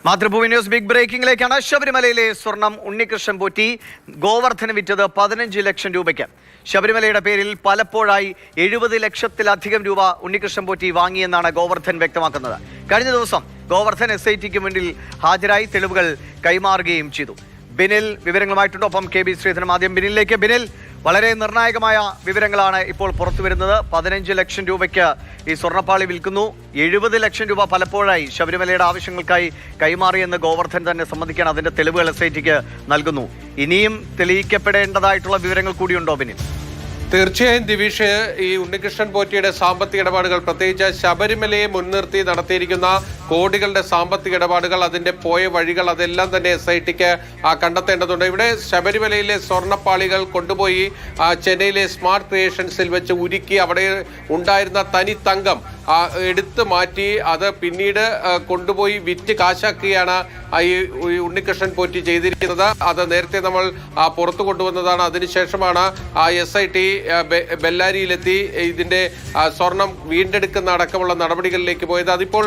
Mathrubhumi news big ബ്രേക്കിംഗിലേക്കാണ്. ശബരിമലയിലെ സ്വർണം ഉണ്ണികൃഷ്ണൻ പോറ്റി ഗോവർദ്ധന് വിറ്റത് 15 ലക്ഷം രൂപയ്ക്ക്. ശബരിമലയുടെ പേരിൽ പലപ്പോഴായി 70 ലക്ഷത്തിലധികം രൂപ ഉണ്ണികൃഷ്ണൻ പോറ്റി വാങ്ങിയെന്നാണ് ഗോവർദ്ധൻ വ്യക്തമാക്കുന്നത്. കഴിഞ്ഞ ദിവസം ഗോവർദ്ധൻ SITക്ക് മുന്നിൽ ഹാജരായി തെളിവുകൾ കൈമാറുകയും ചെയ്തു. ബിനിൽ വിവരങ്ങളുമായിട്ടുണ്ട്. ഒപ്പം KB ശ്രീധരൻ. ആദ്യം ബിനിലേക്ക്. ബിനിൽ, വളരെ നിർണായകമായ വിവരങ്ങളാണ് ഇപ്പോൾ പുറത്തു വരുന്നത്. 15 ലക്ഷം രൂപയ്ക്ക് ഈ സ്വർണ്ണപ്പാളി വിൽക്കുന്നു. 70 ലക്ഷം രൂപ പലപ്പോഴായി ശബരിമലയുടെ ആവശ്യങ്ങൾക്കായി കൈമാറിയെന്ന് ഗോവർദ്ധൻ തന്നെ സമ്മതിക്കാൻ അതിന്റെ തെളിവുകൾ SITക്ക് നൽകുന്നു. ഇനിയും തെളിയിക്കപ്പെടേണ്ടതായിട്ടുള്ള വിവരങ്ങൾ കൂടിയുണ്ടോ ബിനിൽ? തീർച്ചയായും ദിവിഷ്, ഈ ഉണ്ണികൃഷ്ണൻ പോറ്റിയുടെ സാമ്പത്തിക ഇടപാടുകൾ, പ്രത്യേകിച്ച് ശബരിമലയെ മുൻനിർത്തി നടത്തിയിരിക്കുന്ന കോടികളുടെ സാമ്പത്തിക ഇടപാടുകൾ, അതിന്റെ പോയ വഴികൾ, അതെല്ലാം തന്നെ SITക്ക് കണ്ടെത്തേണ്ടതുണ്ട്. ഇവിടെ ശബരിമലയിലെ സ്വർണ്ണപ്പാളികൾ കൊണ്ടുപോയി ചെന്നൈയിലെ സ്മാർട്ട് ക്രിയേഷൻസിൽ വെച്ച് ഉരുക്കി അവിടെ ഉണ്ടായിരുന്ന തനി തങ്കം എടുത്തു മാറ്റി അത് പിന്നീട് കൊണ്ടുപോയി വിറ്റ് കാശാക്കിയാണ് ഈ ഉണ്ണികൃഷ്ണൻ പോറ്റി ചെയ്തിരിക്കുന്നത്. അത് നേരത്തെ നമ്മൾ പുറത്തു കൊണ്ടുവന്നതാണ്. അതിനുശേഷമാണ് SIT ബെല്ലാരിയിലെത്തി ഇതിന്റെ സ്വർണം വീണ്ടെടുക്കുന്ന അടക്കമുള്ള നടപടികളിലേക്ക് പോയത്. അതിപ്പോൾ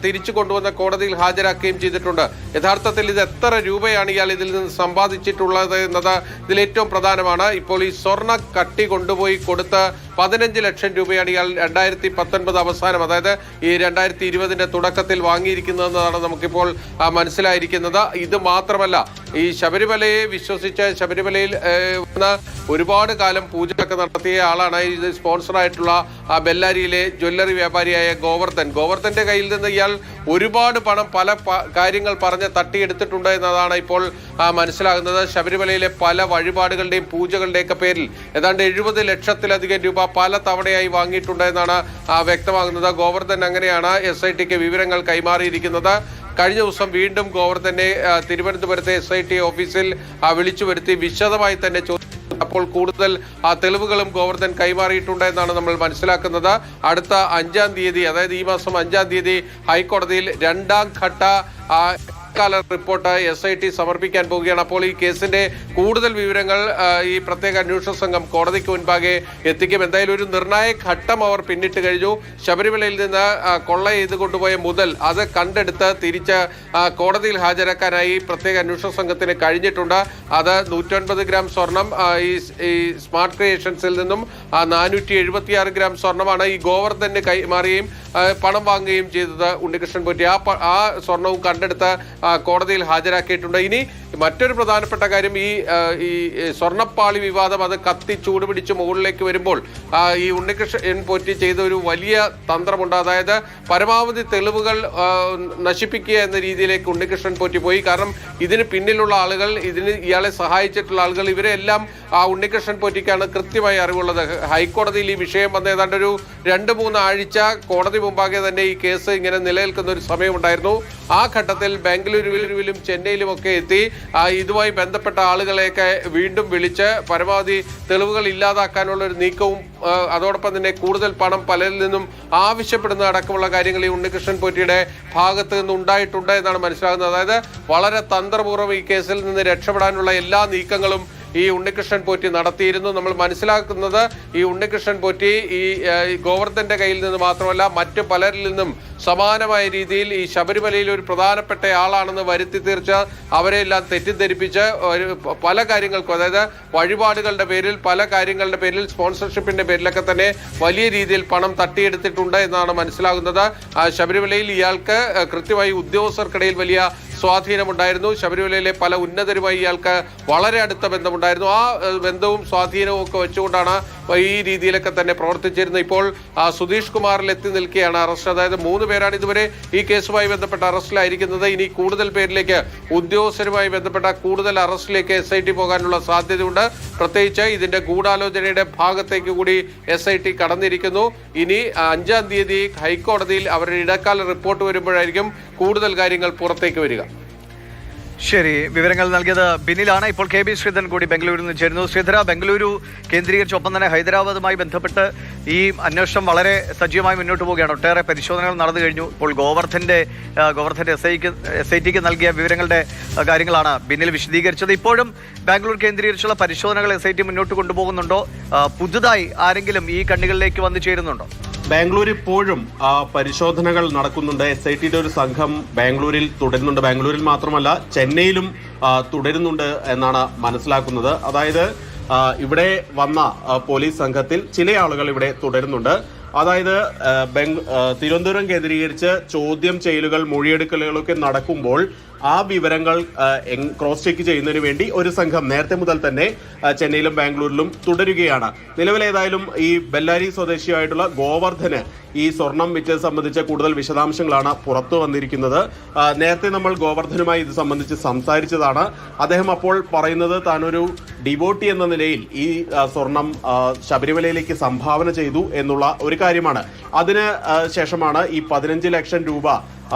തിരിച്ചു കൊണ്ടുവന്ന കോടതിയിൽ ഹാജരാക്കുകയും ചെയ്തിട്ടുണ്ട്. യഥാർത്ഥത്തിൽ ഇത് എത്ര രൂപയാണ് ഇയാൾ ഇതിൽ നിന്ന് സമ്പാദിച്ചിട്ടുള്ളത് എന്നത് ഇതിലേറ്റവും പ്രധാനമാണ്. ഇപ്പോൾ ഈ സ്വർണ്ണ കട്ടി കൊണ്ടുപോയി കൊടുത്ത് 15 ലക്ഷം രൂപയാണ് ഇയാൾ 2019 അവസാനം, അതായത് ഈ 2020 തുടക്കത്തിൽ വാങ്ങിയിരിക്കുന്നതെന്നാണ് നമുക്കിപ്പോൾ മനസ്സിലായിരിക്കുന്നത്. ഇത് മാത്രമല്ല, ഈ ശബരിമലയെ വിശ്വസിച്ച് ശബരിമലയിൽ ഒരുപാട് കാലം പൂജയൊക്കെ നടത്തിയ ആളാണ് ഇത് സ്പോൺസറായിട്ടുള്ള ബെല്ലാരിയിലെ ജ്വല്ലറി വ്യാപാരിയായ ഗോവർദ്ധന്റെ കയ്യിൽ നിന്ന് ഇയാൾ ഒരുപാട് പണം പല കാര്യങ്ങൾ പറഞ്ഞ് തട്ടിയെടുത്തിട്ടുണ്ട് എന്നതാണ് ഇപ്പോൾ മനസ്സിലാകുന്നത്. ശബരിമലയിലെ പല വഴിപാടുകളുടെയും പൂജകളുടെയൊക്കെ പേരിൽ ഏതാണ്ട് 70 ലക്ഷത്തിലധികം രൂപ പല തവണയായി വാങ്ങിയിട്ടുണ്ട് എന്നാണ് വ്യക്തമാകുന്നത്. ഗോവർദ്ധൻ അങ്ങനെയാണ് SITക്ക് വിവരങ്ങൾ കൈമാറിയിരിക്കുന്നത്. കഴിഞ്ഞ ദിവസം വീണ്ടും ഗോവർദ്ധനെ തിരുവനന്തപുരത്തെ SIT ഓഫീസിൽ വിളിച്ചു വരുത്തി വിശദമായി തന്നെ അപ്പോൾ കൂടുതൽ തെളിവുകളും ഗോവർദ്ധൻ കൈമാറിയിട്ടുണ്ട് എന്നാണ് നമ്മൾ മനസ്സിലാക്കുന്നത്. അടുത്ത 5-ാം തീയതി, അതായത് ഈ മാസം 5-ാം തീയതി ഹൈക്കോടതിയിൽ 2ാം ഘട്ട റിപ്പോർട്ട് SIT സമർപ്പിക്കാൻ പോവുകയാണ്. അപ്പോൾ ഈ കേസിന്റെ കൂടുതൽ വിവരങ്ങൾ ഈ പ്രത്യേക അന്വേഷണ സംഘം കോടതിക്ക് മുൻപാകെ എത്തിക്കും. എന്തായാലും ഒരു നിർണായക ഘട്ടം അവർ പിന്നിട്ട് കഴിഞ്ഞു. ശബരിമലയിൽ നിന്ന് കൊള്ള ചെയ്ത് കൊണ്ടുപോയ മുതൽ അത് കണ്ടെടുത്ത് തിരിച്ച് കോടതിയിൽ ഹാജരാക്കാനായി പ്രത്യേക അന്വേഷണ സംഘത്തിന് കഴിഞ്ഞിട്ടുണ്ട്. അത് 109 ഗ്രാം സ്വർണം ഈ സ്മാർട്ട് ക്രിയേഷൻസിൽ നിന്നും 476 ഗ്രാം സ്വർണമാണ് ഈ ഗോവർദ്ധന് കൈമാറുകയും പണം വാങ്ങുകയും ചെയ്തത് ഉണ്ണികൃഷ്ണൻ പോറ്റി. ആ സ്വർണവും കണ്ടെടുത്ത് കോടതിയിൽ ഹാജരാക്കിയിട്ടുണ്ട്. ഇനി മറ്റൊരു പ്രധാനപ്പെട്ട കാര്യം, ഈ സ്വർണ്ണപ്പാളി വിവാദം അത് കത്തി ചൂടുപിടിച്ച് മുകളിലേക്ക് വരുമ്പോൾ ഈ ഉണ്ണികൃഷ്ണൻ പോറ്റി ചെയ്ത ഒരു വലിയ തന്ത്രമുണ്ട്. അതായത് പരമാവധി തെളിവുകൾ നശിപ്പിക്കുക എന്ന രീതിയിലേക്ക് ഉണ്ണികൃഷ്ണൻ പോറ്റി പോയി. കാരണം ഇതിന് പിന്നിലുള്ള ആളുകൾ, ഇയാളെ സഹായിച്ചിട്ടുള്ള ആളുകൾ, ഇവരെല്ലാം ഉണ്ണികൃഷ്ണൻ പോറ്റിക്കാണ് കൃത്യമായി അറിവുള്ളത്. ഹൈക്കോടതിയിൽ ഈ വിഷയം വന്ന ഏതാണ്ട് ഒരു 2-3 ആഴ്ച കോടതി മുമ്പാകെ തന്നെ ഈ കേസ് ഇങ്ങനെ നിലനിൽക്കുന്ന ഒരു സമയമുണ്ടായിരുന്നു. ആ ഘട്ടത്തിൽ ബംഗളൂരുവിലും ചെന്നൈയിലും ഒക്കെ എത്തി ഇതുമായി ബന്ധപ്പെട്ട ആളുകളെയൊക്കെ വീണ്ടും വിളിച്ച് പരമാവധി തെളിവുകൾ ഇല്ലാതാക്കാനുള്ള ഒരു നീക്കവും അതോടൊപ്പം തന്നെ കൂടുതൽ പണം പലരിൽ നിന്നും ആവശ്യപ്പെടുന്ന അടക്കമുള്ള കാര്യങ്ങൾ ഈ ഉണ്ണികൃഷ്ണൻ പോറ്റിയുടെ ഭാഗത്ത് നിന്ന് ഉണ്ടായിട്ടുണ്ട് എന്നാണ് മനസ്സിലാകുന്നത്. അതായത് വളരെ തന്ത്രപൂർവ്വം ഈ കേസിൽ നിന്ന് രക്ഷപ്പെടാനുള്ള എല്ലാ നീക്കങ്ങളും ഈ ഉണ്ണികൃഷ്ണൻ പോറ്റി നടത്തിയിരുന്നു. നമ്മൾ മനസ്സിലാക്കുന്നത് ഈ ഉണ്ണികൃഷ്ണൻ പോറ്റി ഈ ഗോവർദ്ധന്റെ കയ്യിൽ നിന്ന് മാത്രമല്ല മറ്റു പലരിൽ നിന്നും സമാനമായ രീതിയിൽ ഈ ശബരിമലയിൽ ഒരു പ്രധാനപ്പെട്ട ആളാണെന്ന് വരുത്തി തീർച്ച് അവരെല്ലാം തെറ്റിദ്ധരിപ്പിച്ച് പല കാര്യങ്ങൾക്കും, അതായത് വഴിപാടുകളുടെ പേരിൽ, പല കാര്യങ്ങളുടെ പേരിൽ, സ്പോൺസർഷിപ്പിന്റെ പേരിലൊക്കെ തന്നെ വലിയ രീതിയിൽ പണം തട്ടിയെടുത്തിട്ടുണ്ട് എന്നാണ് മനസ്സിലാകുന്നത്. ശബരിമലയിൽ ഇയാൾക്ക് കൃത്യമായി ഉദ്യോഗസ്ഥർക്കിടയിൽ വലിയ സ്വാധീനമുണ്ടായിരുന്നു. ശബരിമലയിലെ പല ഉന്നതരുമായി ഇയാൾക്ക് വളരെ അടുത്ത ബന്ധമുണ്ടായിരുന്നു. ആ ബന്ധവും സ്വാധീനവും ഒക്കെ വെച്ചുകൊണ്ടാണ് ഈ രീതിയിലൊക്കെ തന്നെ പ്രവർത്തിച്ചിരുന്നത്. ഇപ്പോൾ സുധീഷ് കുമാറിൽ എത്തി നിൽക്കുകയാണ് അറസ്റ്റ്. അതായത് 3 പേരാണ് ഇതുവരെ ഈ കേസുമായി ബന്ധപ്പെട്ട അറസ്റ്റിലായിരിക്കുന്നത്. ഇനി കൂടുതൽ പേരിലേക്ക്, ഉദ്യോഗസ്ഥരുമായി ബന്ധപ്പെട്ട കൂടുതൽ അറസ്റ്റിലേക്ക് SIT പോകാനുള്ള സാധ്യതയുണ്ട്. പ്രത്യേകിച്ച് ഇതിന്റെ ഗൂഢാലോചനയുടെ ഭാഗത്തേക്ക് കൂടി SIT കടന്നിരിക്കുന്നു. ഇനി 5-ാം തീയതി ഹൈക്കോടതിയിൽ അവരുടെ ഇടക്കാല റിപ്പോർട്ട് വരുമ്പോഴായിരിക്കും കൂടുതൽ കാര്യങ്ങൾ പുറത്തേക്ക് വരിക. ശരി, വിവരങ്ങൾ നൽകിയത് ബിനിലാണ്. ഇപ്പോൾ KB ശ്രീധരൻ കൂടി ബംഗളൂരിൽ നിന്ന് ചേരുന്നു. ശ്രീധര, ബംഗളൂരു കേന്ദ്രീകരിച്ച് ഒപ്പം തന്നെ ഹൈദരാബാദുമായി ബന്ധപ്പെട്ട് ഈ അന്വേഷണം വളരെ സജീവമായി മുന്നോട്ട് പോവുകയാണ്. ഒട്ടേറെ പരിശോധനകൾ നടന്നു കഴിഞ്ഞു. ഇപ്പോൾ ഗോവർദ്ധന്റെ SITക്ക് നൽകിയ വിവരങ്ങളുടെ കാര്യങ്ങളാണ് ബിനിൽ വിശദീകരിച്ചത്. ഇപ്പോഴും ബാംഗ്ലൂർ കേന്ദ്രീകരിച്ചുള്ള പരിശോധനകൾ SIT മുന്നോട്ട് കൊണ്ടുപോകുന്നുണ്ടോ? പുതുതായി ആരെങ്കിലും ഈ കണ്ണികളിലേക്ക് വന്നു ചേരുന്നുണ്ടോ? ബാംഗ്ലൂർ ഇപ്പോഴും പരിശോധനകൾ നടക്കുന്നുണ്ട്. SITയുടെ ഒരു സംഘം ബാംഗ്ലൂരിൽ തുടരുന്നുണ്ട്. ബാംഗ്ലൂരിൽ മാത്രമല്ല ചെന്നൈയിലും തുടരുന്നുണ്ട് എന്നാണ് മനസ്സിലാക്കുന്നത്. അതായത് ഇവിടെ വന്ന പോലീസ് സംഘത്തിൽ ചില ആളുകൾ ഇവിടെ തുടരുന്നുണ്ട്. അതായത് തിരുവനന്തപുരം കേന്ദ്രീകരിച്ച് ചോദ്യം ചെയ്യലുകൾ, മൊഴിയെടുക്കലുകളൊക്കെ നടക്കുമ്പോൾ ആ വിവരങ്ങൾ ക്രോസ് ചെക്ക് ചെയ്യുന്നതിന് വേണ്ടി ഒരു സംഘം നേരത്തെ മുതൽ തന്നെ ചെന്നൈയിലും ബാംഗ്ലൂരിലും തുടരുകയാണ്. നിലവിൽ ഏതായാലും ഈ ബെല്ലാരി സ്വദേശിയായിട്ടുള്ള ഗോവർദ്ധന് ഈ സ്വർണം വിറ്റത് സംബന്ധിച്ച കൂടുതൽ വിശദാംശങ്ങളാണ് പുറത്തു വന്നിരിക്കുന്നത്. നേരത്തെ നമ്മൾ ഗോവർദ്ധനുമായി ഇത് സംബന്ധിച്ച് സംസാരിച്ചതാണ്. അദ്ദേഹം അപ്പോൾ പറയുന്നത് താനൊരു ഡിവോട്ടി എന്ന നിലയിൽ ഈ സ്വർണം ശബരിമലയിലേക്ക് സംഭാവന ചെയ്തു എന്നുള്ള ഒരു കാര്യമാണ്. അതിന് ശേഷമാണ് ഈ 15 ലക്ഷം രൂപ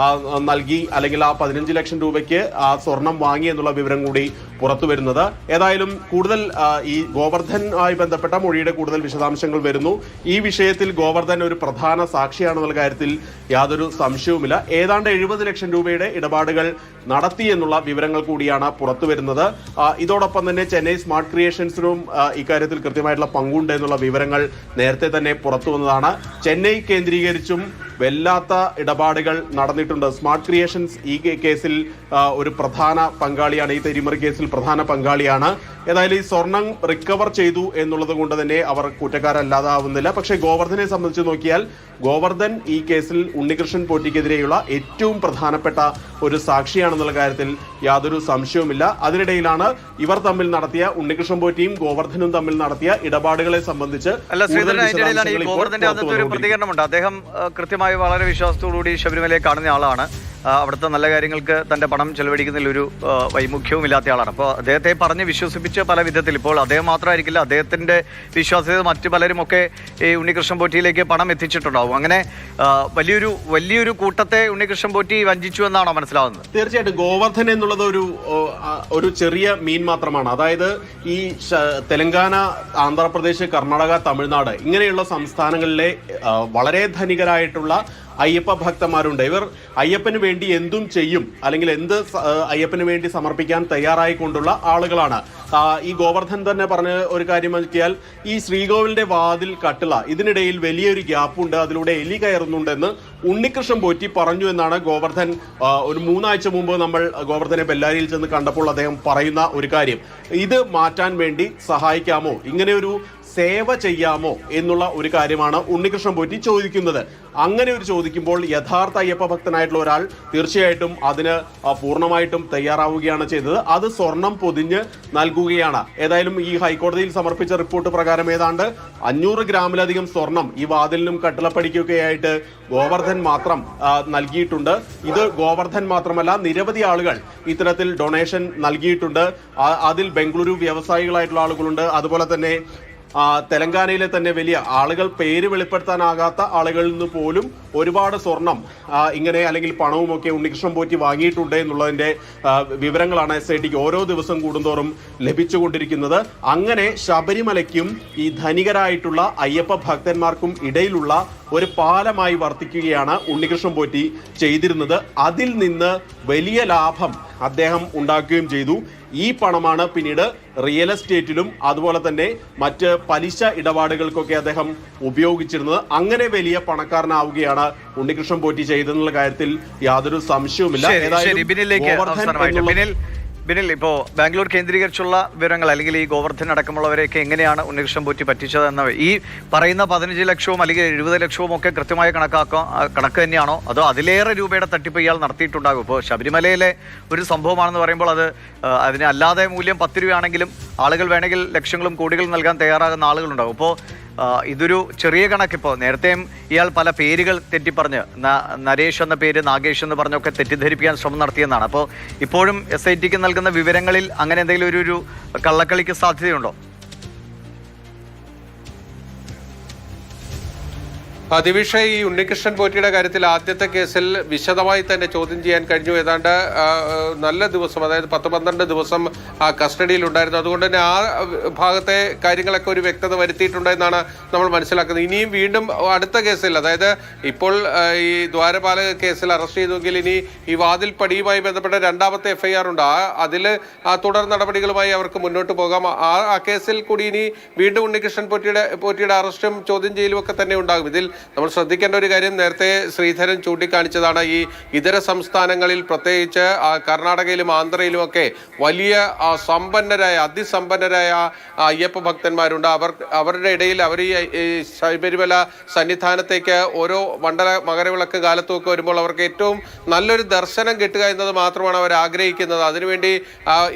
നൽകി, അല്ലെങ്കിൽ ആ 15 ലക്ഷം രൂപയ്ക്ക് ആ സ്വർണം വാങ്ങി എന്നുള്ള വിവരം കൂടി പുറത്തു വരുന്നത്. ഏതായാലും കൂടുതൽ ഈ ഗോവർദ്ധനുമായി ബന്ധപ്പെട്ട മൊഴിയുടെ കൂടുതൽ വിശദാംശങ്ങൾ വരുന്നു. ഈ വിഷയത്തിൽ ഗോവർദ്ധൻ ഒരു പ്രധാന സാക്ഷിയാണെന്നുള്ള കാര്യത്തിൽ യാതൊരു സംശയവുമില്ല. ഏതാണ്ട് 70 ലക്ഷം രൂപയുടെ ഇടപാടുകൾ നടത്തി എന്നുള്ള വിവരങ്ങൾ കൂടിയാണ് പുറത്തു വരുന്നത്. ഇതോടൊപ്പം തന്നെ ചെന്നൈ സ്മാർട്ട് ക്രിയേഷൻസിനും ഇക്കാര്യത്തിൽ കൃത്യമായിട്ടുള്ള പങ്കുണ്ട് എന്നുള്ള വിവരങ്ങൾ നേരത്തെ തന്നെ പുറത്തു വന്നതാണ്. ചെന്നൈ കേന്ദ്രീകരിച്ചും വല്ലാത്ത ഇടപാടുകൾ നടന്നിട്ടുണ്ട്. സ്മാർട്ട് ക്രിയേഷൻസ് ഈ കേസിൽ ഒരു പ്രധാന പങ്കാളിയാണ്, ഈ തെരിമറി കേസിൽ പ്രധാന പങ്കാളിയാണ്. ഏതായാലും ഈ സ്വർണം റിക്കവർ ചെയ്തു എന്നുള്ളത് കൊണ്ട് തന്നെ അവർ കുറ്റക്കാരല്ലാതാവുന്നില്ല. പക്ഷേ ഗോവർദ്ധനെ സംബന്ധിച്ച് നോക്കിയാൽ ഗോവർദ്ധൻ ഈ കേസിൽ ഉണ്ണികൃഷ്ണൻ പോറ്റിക്കെതിരെയുള്ള ഏറ്റവും പ്രധാനപ്പെട്ട ഒരു സാക്ഷിയാണെന്നുള്ള കാര്യത്തിൽ യാതൊരു സംശയവുമില്ല. അതിനിടയിലാണ് ഇവർ തമ്മിൽ നടത്തിയ, ഉണ്ണികൃഷ്ണൻ പോറ്റിയും ഗോവർദ്ധനും തമ്മിൽ നടത്തിയ ഇടപാടുകളെ സംബന്ധിച്ച് പ്രതികരണമുണ്ട്. അദ്ദേഹം കൃത്യമായി വളരെ വിശ്വാസത്തോടുകൂടി ശബരിമലയെ കാണുന്ന ആളാണ്. അവിടുത്തെ നല്ല കാര്യങ്ങൾക്ക് തന്റെ പണം ചെലവഴിക്കുന്നതിൽ ഒരു വൈമുഖ്യവും ഇല്ലാത്ത ആളാണ്. അപ്പോൾ അദ്ദേഹത്തെ പറഞ്ഞ് വിശ്വസിപ്പിച്ച് പല വിധത്തിൽ, ഇപ്പോൾ അദ്ദേഹം മാത്രമായിരിക്കില്ല, അദ്ദേഹത്തിന്റെ വിശ്വാസ്യത മറ്റു പലരുമൊക്കെ ഈ ഉണ്ണികൃഷ്ണൻ പോറ്റിയിലേക്ക് പണം എത്തിച്ചിട്ടുണ്ടാവും. അങ്ങനെ വലിയൊരു കൂട്ടത്തെ ഉണ്ണികൃഷ്ണൻ പോറ്റി വഞ്ചിച്ചു എന്നാണോ മനസ്സിലാവുന്നത്? തീർച്ചയായിട്ടും ഗോവർദ്ധൻ എന്നുള്ളത് ഒരു ചെറിയ മീൻ മാത്രമാണ്. അതായത് ഈ തെലങ്കാന, ആന്ധ്രാപ്രദേശ്, കർണാടക, തമിഴ്നാട് ഇങ്ങനെയുള്ള സംസ്ഥാനങ്ങളിലെ വളരെ ധനികരായിട്ടുള്ള അയ്യപ്പ ഭക്തന്മാരുണ്ട്. ഇവർ അയ്യപ്പന് വേണ്ടി എന്തും ചെയ്യും, അല്ലെങ്കിൽ എന്ത് അയ്യപ്പന് വേണ്ടി സമർപ്പിക്കാൻ തയ്യാറായിക്കൊണ്ടുള്ള ആളുകളാണ്. ഈ ഗോവർദ്ധൻ തന്നെ പറഞ്ഞ ഒരു കാര്യം നോക്കിയാൽ ഈ ശ്രീകോവിലിന്റെ വാതിൽ കട്ടിള, ഇതിനിടയിൽ വലിയൊരു ഗ്യാപ്പുണ്ട്, അതിലൂടെ എലി കയറുന്നുണ്ടെന്ന് ഉണ്ണികൃഷ്ണൻ പോറ്റി പറഞ്ഞു എന്നാണ് ഗോവർദ്ധൻ ഒരു 3 ആഴ്ച മുമ്പ് നമ്മൾ ഗോവർദ്ധനെ ബെല്ലാരിയിൽ ചെന്ന് കണ്ടപ്പോൾ അദ്ദേഹം പറയുന്ന ഒരു കാര്യം. ഇത് മാറ്റാൻ വേണ്ടി സഹായിക്കാമോ, ഇങ്ങനെ ഒരു സേവ ചെയ്യാമോ എന്നുള്ള ഒരു കാര്യമാണ് ഉണ്ണികൃഷ്ണൻ പോറ്റി ചോദിക്കുന്നത്. അങ്ങനെ ഒരു ചോദിക്കുമ്പോൾ യഥാർത്ഥ അയ്യപ്പ ഭക്തനായിട്ടുള്ള ഒരാൾ തീർച്ചയായിട്ടും അതിന് പൂർണ്ണമായിട്ടും തയ്യാറാവുകയാണ് ചെയ്തത്. അത് സ്വർണം പൊതിഞ്ഞ് നൽകുകയാണ്. ഏതായാലും ഈ ഹൈക്കോടതിയിൽ സമർപ്പിച്ച റിപ്പോർട്ട് പ്രകാരം ഏതാണ്ട് 500 ഗ്രാമിലധികം സ്വർണം ഈ വാതിലിനും കട്ടിളപ്പടിക്കൊക്കെയായിട്ട് ഗോവർദ്ധൻ മാത്രം നൽകിയിട്ടുണ്ട്. ഇത് ഗോവർദ്ധൻ മാത്രമല്ല, നിരവധി ആളുകൾ ഇത്തരത്തിൽ ഡൊണേഷൻ നൽകിയിട്ടുണ്ട്. അതിൽ ബംഗളൂരു വ്യവസായികളായിട്ടുള്ള ആളുകളുണ്ട്. അതുപോലെ തന്നെ തെലങ്കാനയിലെ തന്നെ വലിയ ആളുകൾ, പേര് വെളിപ്പെടുത്താനാകാത്ത ആളുകളിൽ നിന്ന് പോലും ഒരുപാട് സ്വർണം ഇങ്ങനെ, അല്ലെങ്കിൽ പണവുമൊക്കെ ഉണ്ണികൃഷ്ണൻ പോറ്റി വാങ്ങിയിട്ടുണ്ട് എന്നുള്ളതിന്റെ വിവരങ്ങളാണ് SITക്ക് ഓരോ ദിവസം കൂടുന്തോറും ലഭിച്ചുകൊണ്ടിരിക്കുന്നത്. അങ്ങനെ ശബരിമലയ്ക്കും ഈ ധനികരായിട്ടുള്ള അയ്യപ്പ ഭക്തന്മാർക്കും ഇടയിലുള്ള ഒരു പാലമായി വർത്തിക്കുകയാണ് ഉണ്ണികൃഷ്ണൻ പോറ്റി ചെയ്തിരുന്നത്. അതിൽ നിന്ന് വലിയ ലാഭം അദ്ദേഹം ഉണ്ടാക്കുകയും ചെയ്തു. ഈ പണമാണ് പിന്നീട് റിയൽ എസ്റ്റേറ്റിലും അതുപോലെ തന്നെ മറ്റ് പലിശ ഇടപാടുകൾക്കൊക്കെ അദ്ദേഹം ഉപയോഗിച്ചിരുന്നത്. അങ്ങനെ വലിയ പണക്കാരനാവുകയാണ് ഉണ്ണികൃഷ്ണൻ പോറ്റി ചെയ്തെന്നുള്ള കാര്യത്തിൽ യാതൊരു സംശയവുമില്ല. ബിനിൽ, ഇപ്പോൾ ബാംഗ്ലൂർ കേന്ദ്രീകരിച്ചുള്ള വിവരങ്ങൾ, അല്ലെങ്കിൽ ഈ ഗോവർദ്ധൻ അടക്കമുള്ളവരെയൊക്കെ എങ്ങനെയാണ് ഉണ്ണികൃഷ്ണൻ പോറ്റി പറ്റിച്ചതെന്ന ഈ പറയുന്ന 15 ലക്ഷവും അല്ലെങ്കിൽ 70 ലക്ഷവും ഒക്കെ കൃത്യമായ കണക്ക് തന്നെയാണോ, അതോ അതിലേറെ രൂപയുടെ തട്ടിപ്പ് ഇയാൾ നടത്തിയിട്ടുണ്ടാകും? ഇപ്പോൾ ശബരിമലയിലെ ഒരു സംഭവമാണെന്ന് പറയുമ്പോൾ അതിന് അല്ലാതെ മൂല്യം 10 രൂപയാണെങ്കിലും ആളുകൾ വേണമെങ്കിൽ ലക്ഷങ്ങളും കോടികളും നൽകാൻ തയ്യാറാകുന്ന ആളുകളുണ്ടാകും. അപ്പോൾ ഇതൊരു ചെറിയ കണക്കിപ്പോൾ നേരത്തെയും ഇയാൾ പല പേരുകൾ തെറ്റിപ്പറഞ്ഞ് നരേഷ് എന്ന പേര് നാഗേഷ് എന്ന് പറഞ്ഞൊക്കെ തെറ്റിദ്ധരിപ്പിക്കാൻ ശ്രമം നടത്തിയെന്നാണ്. അപ്പോൾ ഇപ്പോഴും SITക്ക് നൽകുന്ന വിവരങ്ങളിൽ അങ്ങനെ എന്തെങ്കിലും ഒരു കള്ളക്കളിക്ക് സാധ്യതയുണ്ടോ? ദിവിഷ, ഈ ഉണ്ണികൃഷ്ണൻ പോറ്റിയുടെ കാര്യത്തിൽ ആദ്യത്തെ കേസിൽ വിശദമായി തന്നെ ചോദ്യം ചെയ്യാൻ കഴിഞ്ഞു. ഏതാണ്ട് നല്ല ദിവസം, അതായത് 10-12 ദിവസം കസ്റ്റഡിയിലുണ്ടായിരുന്നു. അതുകൊണ്ട് തന്നെ ആ ഭാഗത്തെ കാര്യങ്ങളൊക്കെ ഒരു വ്യക്തത വരുത്തിയിട്ടുണ്ട് എന്നാണ് നമ്മൾ മനസ്സിലാക്കുന്നത്. ഇനിയും വീണ്ടും അടുത്ത കേസിൽ, അതായത് ഇപ്പോൾ ഈ ദ്വാരപാലക കേസിൽ അറസ്റ്റ് ചെയ്തെങ്കിൽ ഇനി ഈ വാതിൽ പടിയുമായി ബന്ധപ്പെട്ട 2ാമത്തെ FIR ഉണ്ട്. അതിൽ തുടർ നടപടികളുമായി അവർക്ക് മുന്നോട്ട് പോകാം. ആ കേസിൽ കൂടി ഇനി വീണ്ടും ഉണ്ണികൃഷ്ണൻ പോറ്റിയുടെ അറസ്റ്റും ചോദ്യം ചെയ്യലും ഒക്കെ തന്നെ ഉണ്ടാകും. ഇതിൽ നമ്മൾ ശ്രദ്ധിക്കേണ്ട ഒരു കാര്യം നേരത്തെ ശ്രീധരൻ ചൂണ്ടിക്കാണിച്ചതാണ്. ഈ ഇതര സംസ്ഥാനങ്ങളിൽ പ്രത്യേകിച്ച് കർണാടകയിലും ആന്ധ്രയിലും ഒക്കെ വലിയ സമ്പന്നരായ അതിസമ്പന്നരായ അയ്യപ്പ ഭക്തന്മാരുണ്ട്. അവരുടെ ഇടയിൽ അവർ ഈ ശബരിമല സന്നിധാനത്തേക്ക് ഓരോ മകരവിളക്ക് കാലത്തുമൊക്കെ വരുമ്പോൾ അവർക്ക് ഏറ്റവും നല്ലൊരു ദർശനം കിട്ടുക എന്നത് മാത്രമാണ് അവർ ആഗ്രഹിക്കുന്നത്. അതിനുവേണ്ടി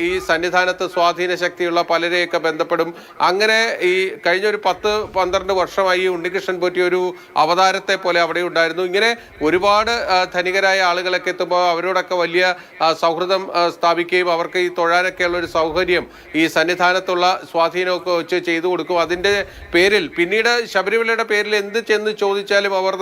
ഈ സന്നിധാനത്ത് സ്വാധീന ശക്തിയുള്ള പലരെയൊക്കെ ബന്ധപ്പെടും. അങ്ങനെ ഈ കഴിഞ്ഞ ഒരു 10-12 വർഷമായി ഉണ്ണികൃഷ്ണൻ പോറ്റി ഒരു അവതാരത്തെ പോലെ അവിടെ ഉണ്ടായിരുന്നു. ഇങ്ങനെ ഒരുപാട് ധനികരായ ആളുകളൊക്കെ എത്തുമ്പോൾ അവരോടൊക്കെ വലിയ സൗഹൃദം സ്ഥാപിക്കുകയും അവർക്ക് ഈ തൊഴാനൊക്കെയുള്ള ഒരു സൗകര്യം ഈ സന്നിധാനത്തുള്ള സ്വാധീനമൊക്കെ വെച്ച് ചെയ്തു കൊടുക്കും. അതിൻ്റെ പേരിൽ പിന്നീട് ശബരിമലയുടെ പേരിൽ എന്ത് ചെന്ന് ചോദിച്ചാലും അവർ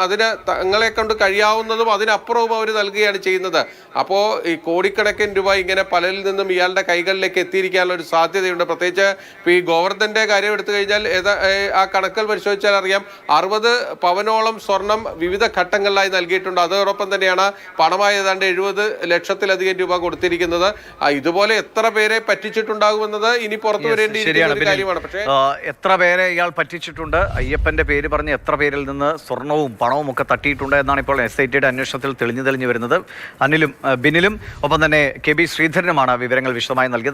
അതിന് തങ്ങളെ കൊണ്ട് കഴിയാവുന്നതും അതിനപ്പുറവും അവർ നൽകുകയാണ് ചെയ്യുന്നത്. അപ്പോൾ ഈ കോടിക്കണക്കിന് രൂപ ഇങ്ങനെ പലരിൽ നിന്നും ഇയാളുടെ കൈകളിലേക്ക് എത്തിയിരിക്കാനുള്ള ഒരു സാധ്യതയുണ്ട്. പ്രത്യേകിച്ച് ഈ ഗോവർദ്ധന്റെ കാര്യം എടുത്തു കഴിഞ്ഞാൽ ആ കണക്കുകൾ പരിശോധിച്ചാൽ അറിയാം 60 പവനോളം സ്വർണം വിവിധ ഘട്ടങ്ങളിലായി നൽകിയിട്ടുണ്ട്. അതോടൊപ്പം തന്നെയാണ് പണമായി ഏതാണ്ട് 70 ലക്ഷത്തിലധികം രൂപ കൊടുത്തിരിക്കുന്നത്. ഇതുപോലെ എത്ര പേരെ പറ്റിച്ചിട്ടുണ്ടാകുമെന്നത് ഇനി പുറത്തു വരേണ്ടിയിരിക്കുന്ന ഒരു കാര്യമാണ്. പക്ഷേ എത്ര പേരെ ഇയാൾ പറ്റിച്ചിട്ടുണ്ട്, അയ്യപ്പന്റെ പേര് പറഞ്ഞ് എത്ര പേരിൽ നിന്ന് സ്വർണവും പണവും ഒക്കെ തട്ടിയിട്ടുണ്ട് എന്നാണ് ഇപ്പോൾ SITയുടെ അന്വേഷണത്തിൽ തെളിഞ്ഞു വരുന്നത്. ബിനിലും ഒപ്പം തന്നെ KB ശ്രീധരനുമാണ് വിവരങ്ങൾ വിശദമായി നൽകിയത്.